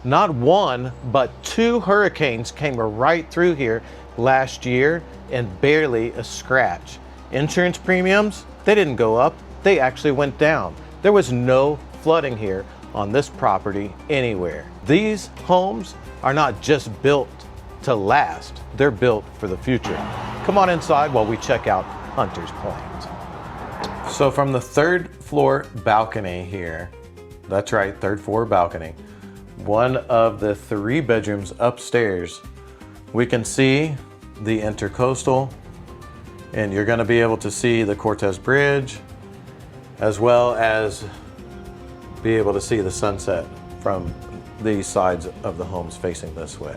Not one, but 2 hurricanes came right through here last year and barely a scratch. Insurance premiums, they didn't go up, they actually went down. There was no flooding here on this property anywhere. These homes are not just built to last, they're built for the future. Come on inside while we check out Hunter's Point. So from the 3rd floor balcony here, that's right, 3rd floor balcony, one of the 3 bedrooms upstairs, we can see the intercoastal, and you're going to be able to see the Cortez Bridge, as well as be able to see the sunset from these sides of the homes facing this way.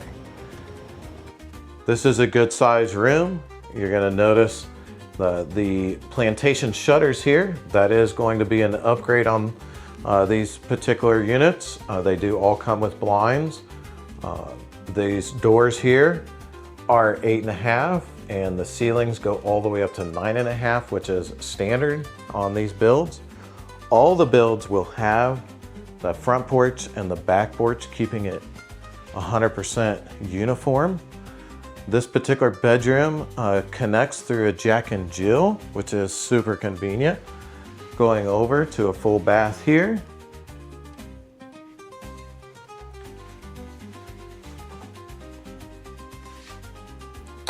This is a good sized room. You're going to notice the plantation shutters here. That is going to be an upgrade on these particular units. They do all come with blinds. These doors here are 8.5, and the ceilings go all the way up to 9.5, which is standard on these builds. All the builds will have the front porch and the back porch, keeping it 100% uniform. This particular bedroom connects through a Jack and Jill, which is super convenient. Going over to a full bath here.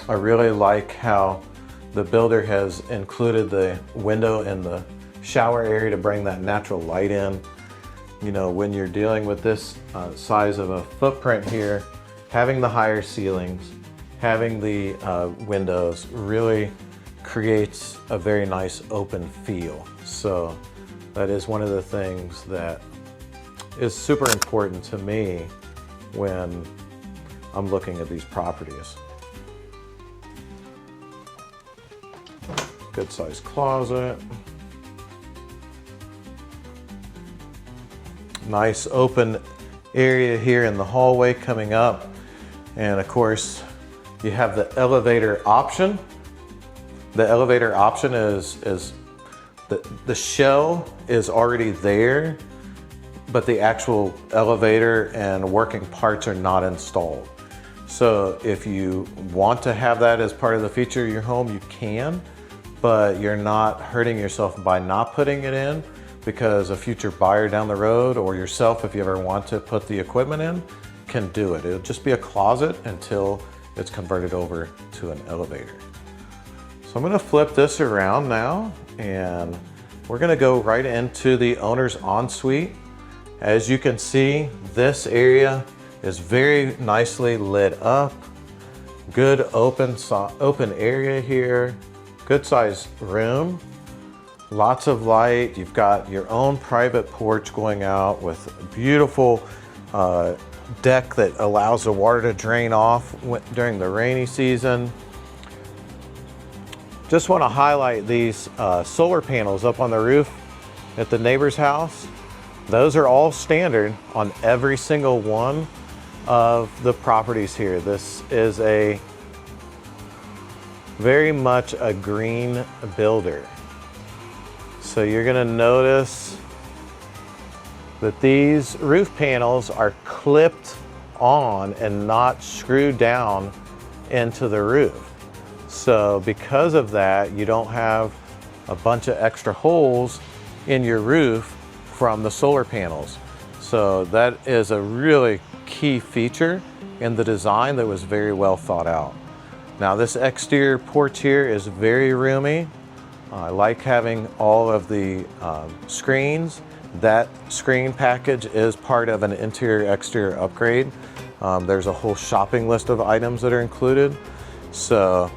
I really like how the builder has included the window in the shower area to bring that natural light in. You know, when you're dealing with this size of a footprint here, having the higher ceilings, having the windows really creates a very nice open feel. So that is one of the things that is super important to me when I'm looking at these properties. Good sized closet. Nice open area here in the hallway coming up. And of course, you have the elevator option. The elevator option is the shell is already there, but the actual elevator and working parts are not installed. So if you want to have that as part of the feature of your home, you can, but you're not hurting yourself by not putting it in, because a future buyer down the road, or yourself if you ever want to put the equipment in, can do it. It'll just be a closet until it's converted over to an elevator. So I'm going to flip this around now, and we're going to go right into the owner's ensuite. As you can see, this area is very nicely lit up. Good open area here. Good sized room. Lots of light. You've got your own private porch going out with a beautiful deck that allows the water to drain off during the rainy season. Just want to highlight these solar panels up on the roof at the neighbor's house. Those are all standard on every single one of the properties here. This is a very much a green builder. So you're going to notice that these roof panels are clipped on and not screwed down into the roof. So because of that, you don't have a bunch of extra holes in your roof from the solar panels. So that is a really key feature in the design that was very well thought out. Now this exterior porch here is very roomy. I like having all of the screens. That screen package is part of an interior-exterior upgrade. There's a whole shopping list of items that are included. So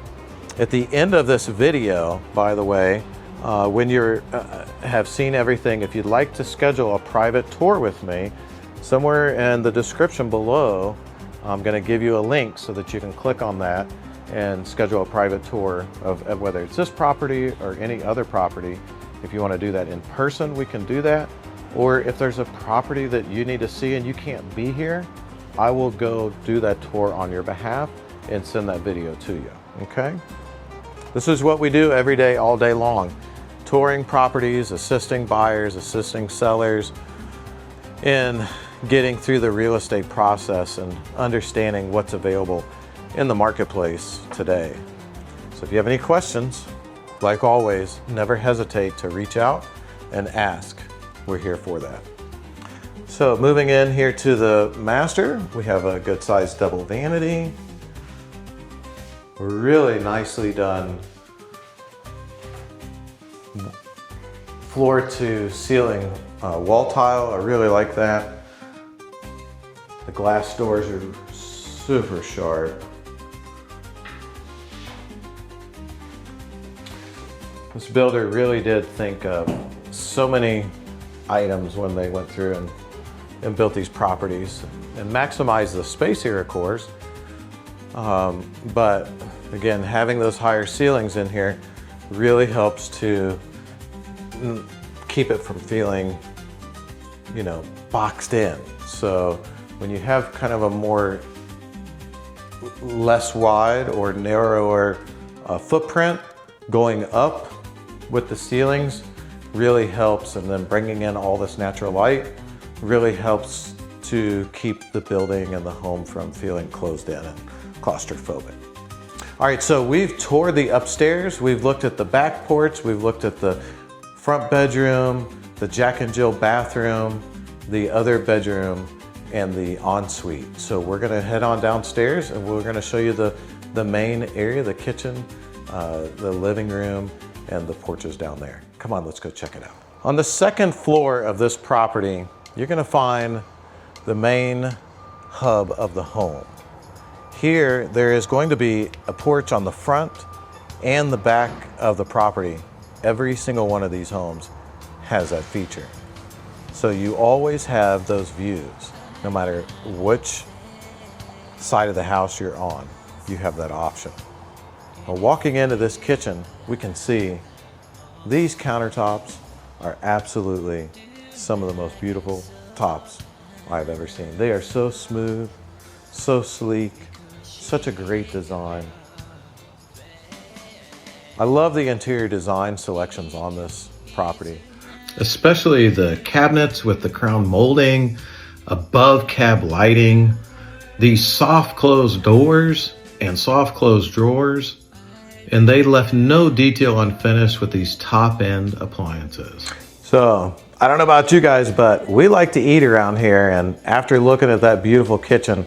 at the end of this video, by the way, when you have seen everything, if you'd like to schedule a private tour with me, somewhere in the description below, I'm going to give you a link so that you can click on that and schedule a private tour of whether it's this property or any other property. If you want to do that in person, we can do that. Or if there's a property that you need to see and you can't be here, I will go do that tour on your behalf and send that video to you, okay? This is what we do every day, all day long. Touring properties, assisting buyers, assisting sellers in getting through the real estate process and understanding what's available in the marketplace today. So if you have any questions, like always, never hesitate to reach out and ask. We're here for that. So moving in here to the master, we have a good sized double vanity. Really nicely done floor to ceiling wall tile. I really like that. The glass doors are super sharp. This builder really did think of so many items when they went through and built these properties and maximized the space here, of course. But again, having those higher ceilings in here really helps to keep it from feeling, boxed in. So when you have kind of a more less wide or narrower footprint, going up with the ceilings really helps, and then bringing in all this natural light really helps to keep the building and the home from feeling closed in and claustrophobic. All right, so we've toured the upstairs, we've looked at the back porch, we've looked at the front bedroom, the Jack and Jill bathroom, the other bedroom, and the ensuite. So we're gonna head on downstairs and we're gonna show you the main area, the kitchen, the living room, and the porches down there. Come on, let's go check it out. On the second floor of this property, you're gonna find the main hub of the home. Here, there is going to be a porch on the front and the back of the property. Every single one of these homes has that feature. So you always have those views, no matter which side of the house you're on, you have that option. Now, walking into this kitchen, we can see these countertops are absolutely some of the most beautiful tops I've ever seen. They are so smooth, so sleek, such a great design. I love the interior design selections on this property, especially the cabinets with the crown molding, above cab lighting, these soft closed doors and soft closed drawers, and they left no detail unfinished with these top end appliances. So I don't know about you guys, but we like to eat around here, and after looking at that beautiful kitchen,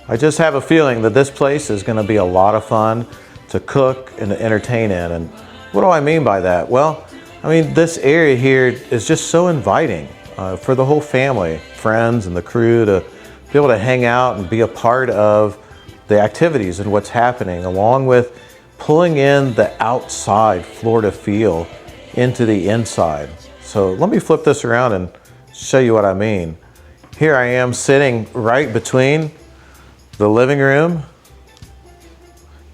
I just have a feeling that this place is going to be a lot of fun to cook and to entertain in. And what do I mean by that? Well, I mean, this area here is just so inviting for the whole family, friends and the crew to be able to hang out and be a part of the activities and what's happening, along with pulling in the outside Florida feel into the inside. So let me flip this around and show you what I mean. Here I am sitting right between the living room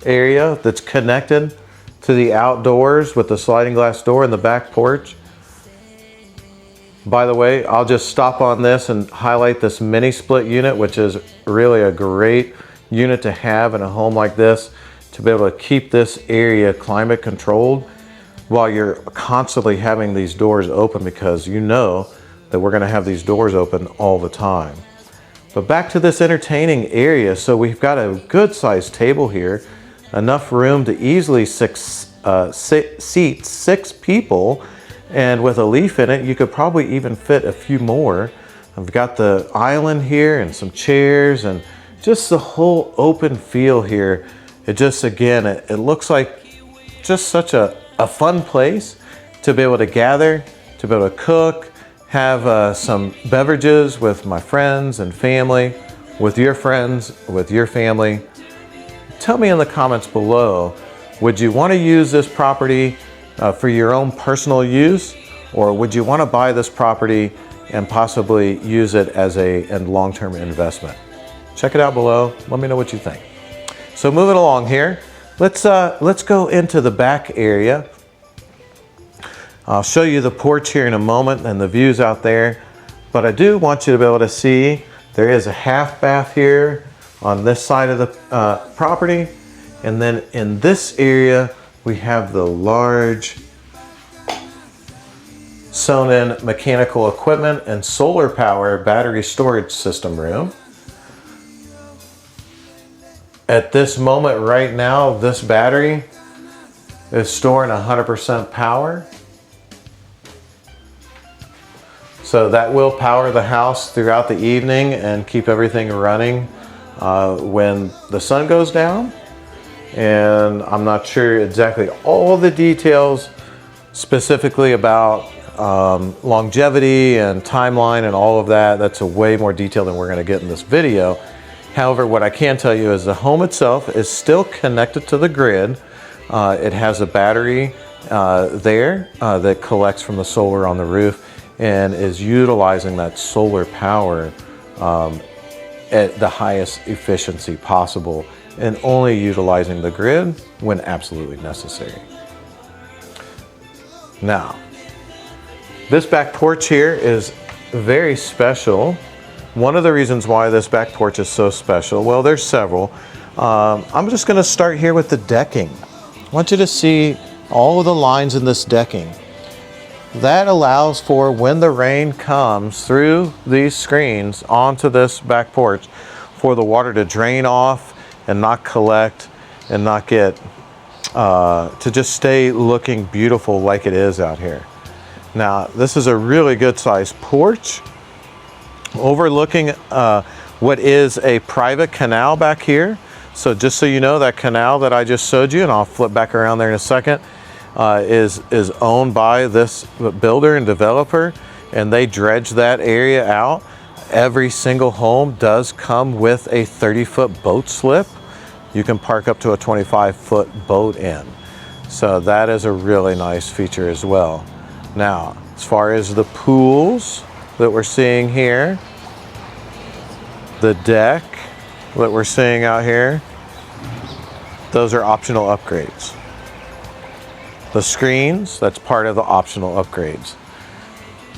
area that's connected to the outdoors with the sliding glass door and the back porch. By the way, I'll just stop on this and highlight this mini split unit, which is really a great unit to have in a home like this, to be able to keep this area climate controlled while you're constantly having these doors open, because you know that we're going to have these doors open all the time. But back to this entertaining area. So we've got a good sized table here, enough room to easily seat 6 people, and with a leaf in it, you could probably even fit a few more. I've got the island here and some chairs and just the whole open feel here. It just, again, it looks like just such a fun place to be able to gather, to be able to cook, have some beverages with my friends and family, with your friends, with your family. Tell me in the comments below, would you want to use this property for your own personal use, or would you want to buy this property and possibly use it as a long-term investment? Check it out below. Let me know what you think. So moving along here, let's go into the back area. I'll show you the porch here in a moment and the views out there, but I do want you to be able to see there is a half bath here on this side of the property, and then in this area we have the large sewn-in mechanical equipment and solar power battery storage system room. At this moment right now, this battery is storing 100% power. So that will power the house throughout the evening and keep everything running when the sun goes down. And I'm not sure exactly all the details specifically about longevity and timeline and all of that. That's a way more detail than we're going to get in this video. However, what I can tell you is the home itself is still connected to the grid. It has a battery there that collects from the solar on the roof and is utilizing that solar power at the highest efficiency possible, and only utilizing the grid when absolutely necessary. Now, this back porch here is very special. One of the reasons why this back porch is so special, well, there's several. I'm just gonna start here with the decking. I want you to see all of the lines in this decking. That allows for when the rain comes through these screens onto this back porch for the water to drain off and not collect and not get, to just stay looking beautiful like it is out here. Now, this is a really good sized porch overlooking what is a private canal back here. So just so you know, that canal that I just showed you, and I'll flip back around there in a second, is owned by this builder and developer, and they dredge that area out. Every single home does come with a 30-foot boat slip. You can park up to a 25-foot boat in. So that is a really nice feature as well. Now, as far as the pools that we're seeing here, the deck that we're seeing out here, those are optional upgrades. The screens, that's part of the optional upgrades.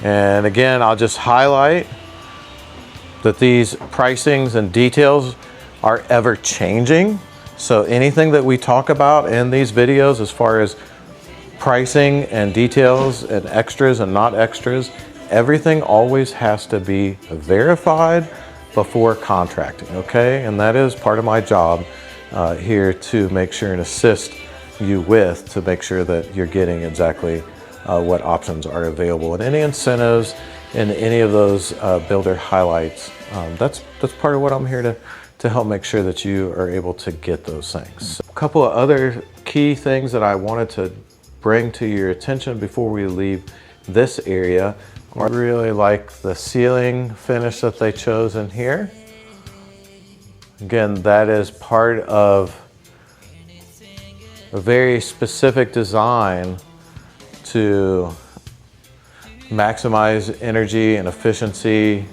And again, I'll just highlight that these pricings and details are ever changing. So anything that we talk about in these videos as far as pricing and details and extras and not extras, everything always has to be verified before contracting, okay? And that is part of my job here to make sure and assist you with, to make sure that you're getting exactly what options are available and any incentives and any of those builder highlights. That's part of what I'm here to help make sure that you are able to get those things. A couple of other key things that I wanted to bring to your attention before we leave this area. I really like the ceiling finish that they chose in here. Again, that is part of a very specific design to maximize energy and efficiency,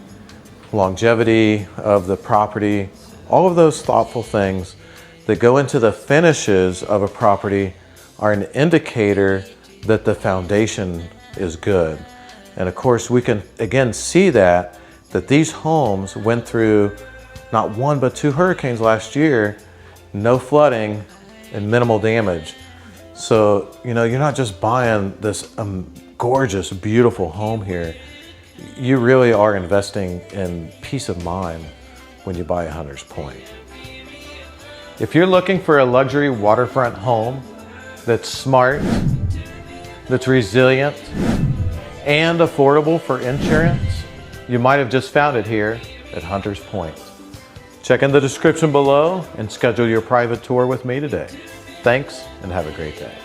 longevity of the property, all of those thoughtful things that go into the finishes of a property are an indicator that the foundation is good. And of course, we can again see that these homes went through not one but two hurricanes last year, no flooding and minimal damage. So, you know, you're not just buying this gorgeous, beautiful home here. You really are investing in peace of mind when you buy a Hunter's Point. If you're looking for a luxury waterfront home that's smart, that's resilient, and affordable for insurance, you might have just found it here at Hunter's Point. Check in the description below and schedule your private tour with me today. Thanks, and have a great day.